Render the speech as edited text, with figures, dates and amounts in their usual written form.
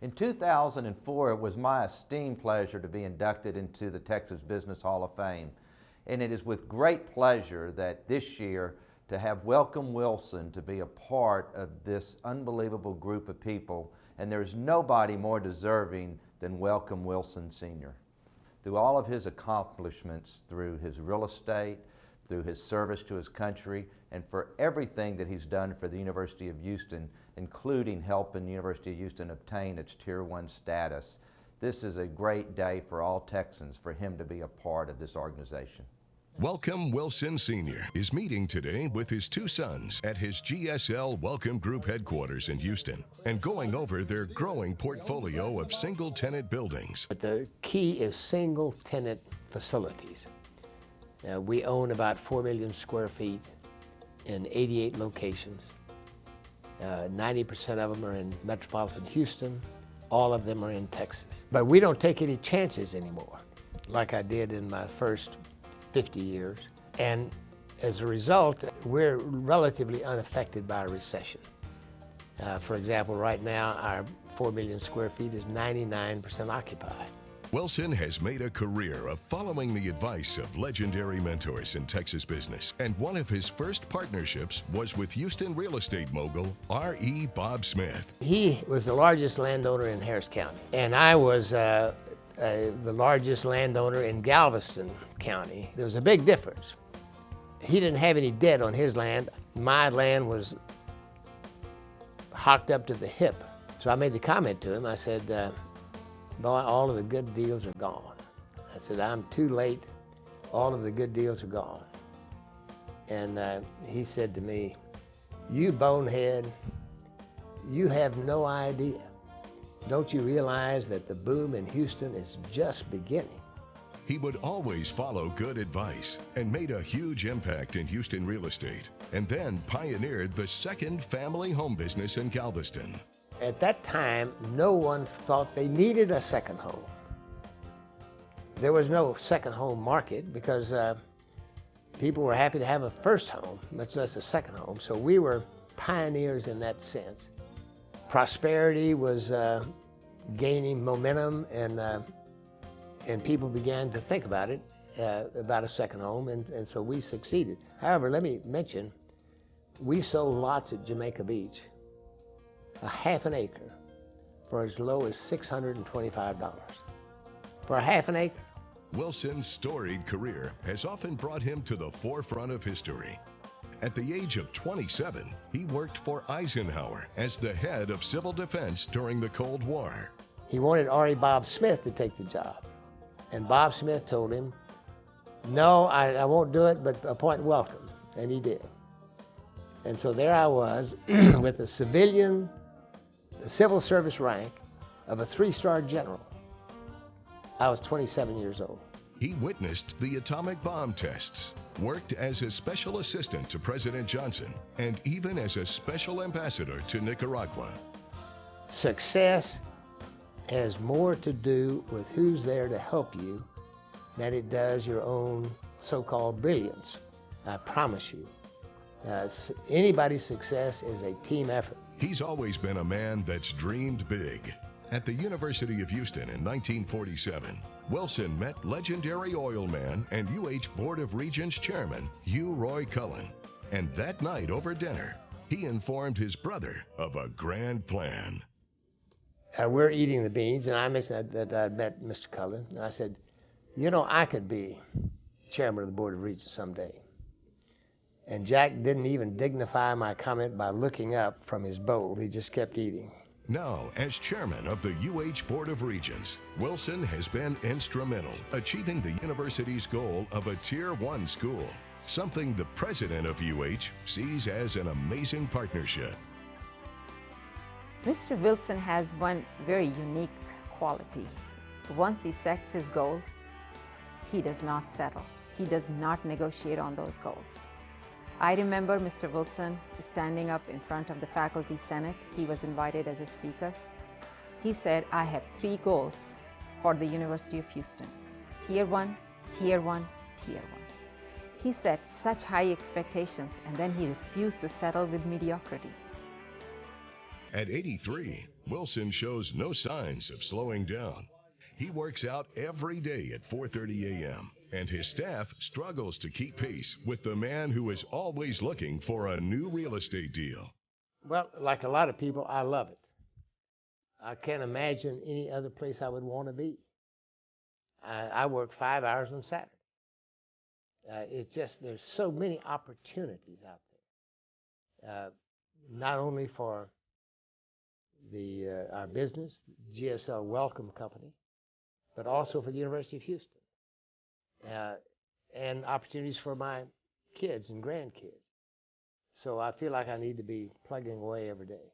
In 2004, it was my esteemed pleasure to be inducted into the Texas Business Hall of Fame. And it is with great pleasure that this year to have Welcome Wilson to be a part of this unbelievable group of people. And there's nobody more deserving than Welcome Wilson Sr. Through all of his accomplishments, through his real estate, through his service to his country, and for everything that he's done for the University of Houston, including helping the University of Houston obtain its Tier 1 status. This is a great day for all Texans for him to be a part of this organization. Welcome Wilson Sr. is meeting today with his two sons at his GSL Welcome Group headquarters in Houston and going over their growing portfolio of single-tenant buildings. But the key is single-tenant facilities. We own about 4 million square feet in 88 locations. 90% of them are in metropolitan Houston. All of them are in Texas. But we don't take any chances anymore, like I did in my first 50 years. And as a result, we're relatively unaffected by a recession. For example, right now, our 4 million square feet is 99% occupied. Wilson has made a career of following the advice of legendary mentors in Texas business, and one of his first partnerships was with Houston real estate mogul R.E. Bob Smith. He was the largest landowner in Harris County, and I was the largest landowner in Galveston County. There was a big difference. He didn't have any debt on his land. My land was hocked up to the hip. So I made the comment to him. I said, boy, all of the good deals are gone. I said, I'm too late. All of the good deals are gone. And he said to me, you bonehead, you have no idea. Don't you realize that the boom in Houston is just beginning? He would always follow good advice and made a huge impact in Houston real estate, and then pioneered the second family home business in Galveston. At that time, no one thought they needed a second home. There was no second home market because people were happy to have a first home, much less a second home. So we were pioneers in that sense. Prosperity was gaining momentum, and people began to think about it, about a second home, and so we succeeded. However, let me mention, we sold lots at Jamaica Beach, a half an acre, for as low as $625. For a half an acre. Wilson's storied career has often brought him to the forefront of history. At the age of 27, he worked for Eisenhower as the head of civil defense during the Cold War. He wanted R.E. Bob Smith to take the job. And Bob Smith told him, no, I won't do it, but appoint Welcome. And he did. And so there I was with a civilian, the civil service rank of a 3-star general. I was 27 years old. He witnessed the atomic bomb tests, worked as a special assistant to President Johnson, and even as a special ambassador to Nicaragua. Success has more to do with who's there to help you than it does your own so-called brilliance. I promise you. Anybody's success is a team effort. He's always been a man that's dreamed big. At the University of Houston in 1947, Wilson met legendary oil man and UH Board of Regents chairman Hugh Roy Cullen. And that night over dinner, he informed his brother of a grand plan. We're eating the beans, and I mentioned that I'd met Mr. Cullen. And I said, you know, I could be chairman of the Board of Regents someday. And Jack didn't even dignify my comment by looking up from his bowl. He just kept eating. Now, as chairman of the UH Board of Regents, Wilson has been instrumental achieving the university's goal of a Tier 1 school, something the president of UH sees as an amazing partnership. Mr. Wilson has one very unique quality. Once he sets his goal, he does not settle. He does not negotiate on those goals. I remember Mr. Wilson standing up in front of the Faculty Senate. He was invited as a speaker. He said, I have 3 goals for the University of Houston. Tier 1, Tier 1, Tier 1. He set such high expectations, and then he refused to settle with mediocrity. At 83, Wilson shows no signs of slowing down. He works out every day at 4:30 a.m., and his staff struggles to keep pace with the man who is always looking for a new real estate deal. Well, like a lot of people, I love it. I can't imagine any other place I would want to be. I work 5 hours on Saturday. It's just, there's so many opportunities out there, not only for our business, GSL Welcome Company, but also for the University of Houston, and opportunities for my kids and grandkids. So I feel like I need to be plugging away every day.